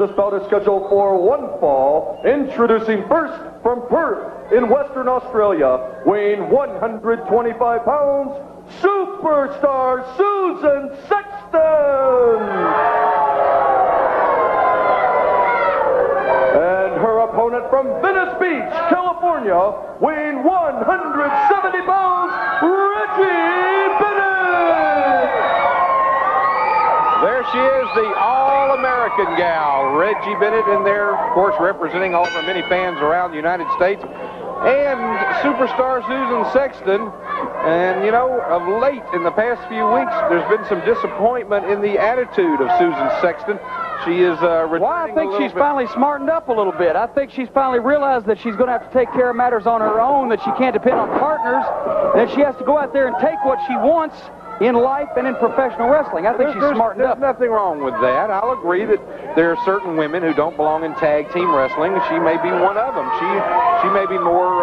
this bout is scheduled for one fall. Introducing first from Perth in Western Australia, weighing 125 pounds, superstar Susan Sexton. And her opponent from Venice Beach, California, weighing 170 pounds, Reggie Bennett. There she is, the All-American gal, Reggie Bennett, in there, of course, representing all of her many fans around the United States. And superstar Susan Sexton. And, you know, of late, in the past few weeks, there's been some disappointment in the attitude of Susan Sexton. She is Well, I think she's finally smartened up a little bit. I think she's finally realized that she's going to have to take care of matters on her own, that she can't depend on partners, that she has to go out there and take what she wants in life and in professional wrestling. I think she's smartened up. There's nothing wrong with that. I'll agree that there are certain women who don't belong in tag team wrestling. She may be one of them. She may be more,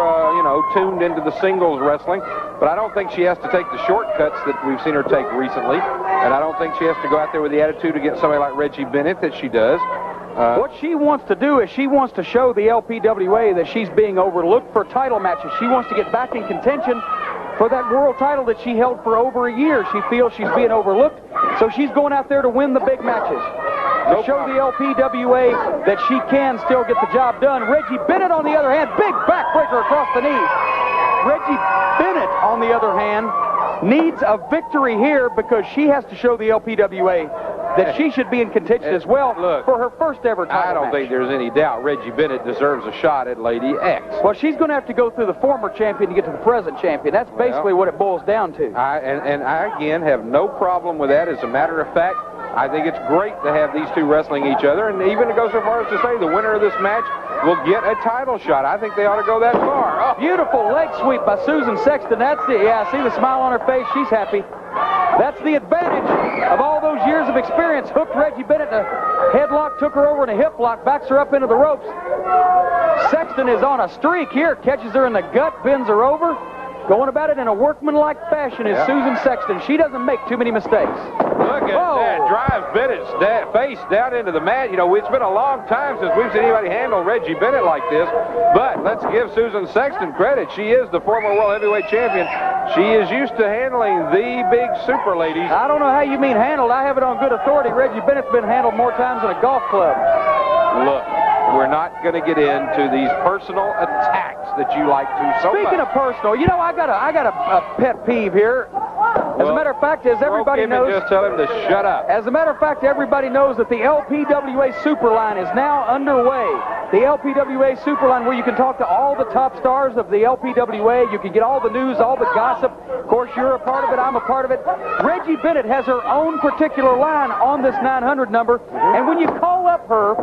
tuned into the singles wrestling, but I don't think she has to take the shortcuts that we've seen her take recently, and I don't think she has to go out there with the attitude against somebody like Reggie Bennett that she does. What she wants to do is she wants to show the LPWA that she's being overlooked for title matches. She wants to get back in contention for that world title that she held for over a year. She feels she's being overlooked, so she's going out there to win the big matches. To show the LPWA that she can still get the job done. Reggie Bennett, on the other hand, big backbreaker across the knee. Reggie Bennett, on the other hand, needs a victory here because she has to show the LPWA that she should be in contention as well for her first ever title match. I don't think there's any doubt Reggie Bennett deserves a shot at Lady X. Well, she's going to have to go through the former champion to get to the present champion. That's basically what it boils down to. I again, have no problem with that. As a matter of fact, I think it's great to have these two wrestling each other, and even to go so far as to say the winner of this match will get a title shot. I think they ought to go that far. Oh. Beautiful leg sweep by Susan Sexton. That's it. Yeah, see the smile on her face. She's happy. That's the advantage of all those years of experience. Hooked Reggie Bennett in a headlock, took her over in a hip lock, backs her up into the ropes. Sexton is on a streak here, catches her in the gut, bends her over. Going about it in a workmanlike fashion is Susan Sexton. She doesn't make too many mistakes. Look at that. Drives Bennett's face down into the mat. You know, it's been a long time since we've seen anybody handle Reggie Bennett like this. But let's give Susan Sexton credit. She is the former World Heavyweight Champion. She is used to handling the big super ladies. I don't know how you mean handled. I have it on good authority. Reggie Bennett's been handled more times than a golf club. Look, we're not going to get into these personal attacks that you like to so much. Speaking of personal, you know, I got a pet peeve here. As a matter of fact, as everybody knows, just tell him to shut up. As a matter of fact, everybody knows that the LPWA Superline is now underway. The LPWA Superline, where you can talk to all the top stars of the LPWA. You can get all the news, all the gossip. Of course, you're a part of it. I'm a part of it. Reggie Bennett has her own particular line on this 900 number. And when you call up her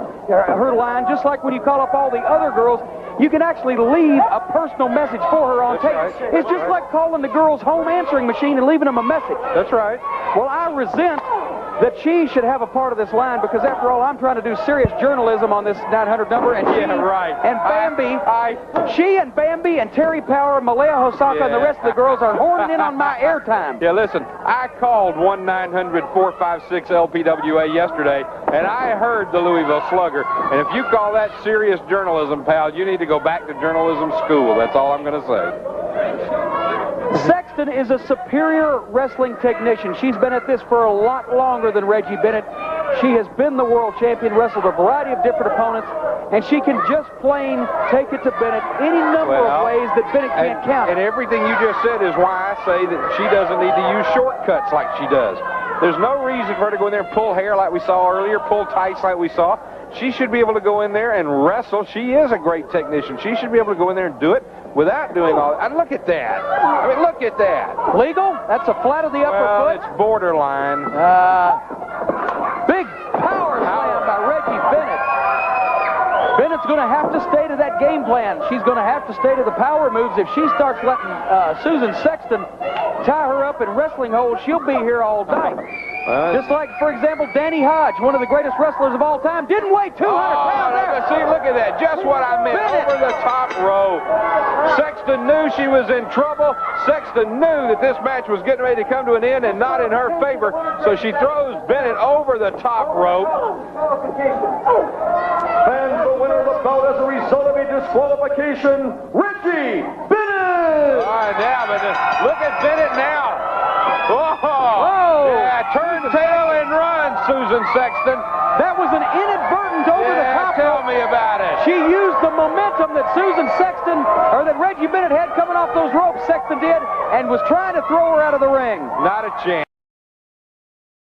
line, just like when you call up all the other girls, you can actually leave a personal message for her on tape. Right. It's just like calling the girl's home answering machine and leaving them a message. That's right. Well, I resent that she should have a part of this line because, after all, I'm trying to do serious journalism on this 900 number, and she and Bambi and Terry Power, Malaya Hosaka, and the rest of the girls are horning in on my airtime. Yeah, listen, I called 1-900-456-LPWA yesterday, and I heard the Louisville Slugger. And if you call that serious journalism, pal, you need to go back to journalism school. That's all I'm going to say. Sexton is a superior wrestling technician. She's been at this for a lot longer than Reggie Bennett. She has been the world champion, wrestled a variety of different opponents, and she can just plain take it to Bennett any number of ways that Bennett can't count. And everything you just said is why I say that she doesn't need to use shortcuts like she does. There's no reason for her to go in there and pull hair like we saw earlier, pull tights like we saw. She should be able to go in there and wrestle. She is a great technician. She should be able to go in there and do it without doing all that. And look at that. I mean, look at that. Legal? That's a flat of the upper foot? It's borderline. Big power slam by Reggie Bennett. Bennett's going to have to stay to that game plan. She's going to have to stay to the power moves. If she starts letting Susan Sexton tie her up in wrestling holds, she'll be here all night. Just like, for example, Danny Hodge, one of the greatest wrestlers of all time, didn't weigh 200 pounds there. See, look at that. Just what I meant. Bennett. Over the top row. Sexton knew she was in trouble. Sexton knew that this match was getting ready to come to an end and not in her favor. So she throws Bennett over the top rope. disqualification, Reggie Bennett. All right, now, but look at Bennett now. Whoa! Yeah, turn tail and run, Susan Sexton. That was an inadvertent over the top. Tell me about it. She used the momentum that Susan Sexton, or that Reggie Bennett had coming off those ropes, Sexton did, and was trying to throw her out of the ring. Not a chance.